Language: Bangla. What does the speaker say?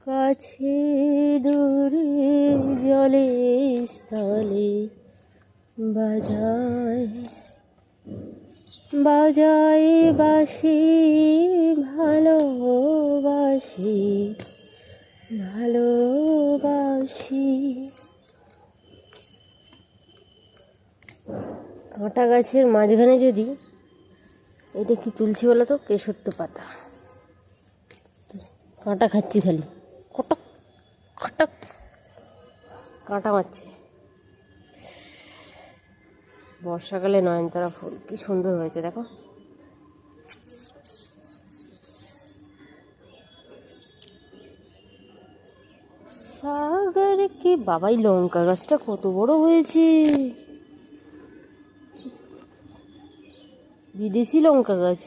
কাছে দূরে জলে স্থলে বাজায় বাজায় বাঁশি ভালোবাসি ভালোবাসি। কাঁটা গাছের মাঝখানে যদি, এটা কি তুলছি বলো তো? কেশত্ব পাতা। কাঁটা খাচ্ছি খালি, খটক খটক কাঁটা মারছে। বর্ষাকালে নয়নতারা ফুল কি সুন্দর হয়েছে দেখো। সাগর কি বাবাই, লঙ্কা গাছটা কত বড় হয়েছে, বিদেশি লঙ্কা গাছ।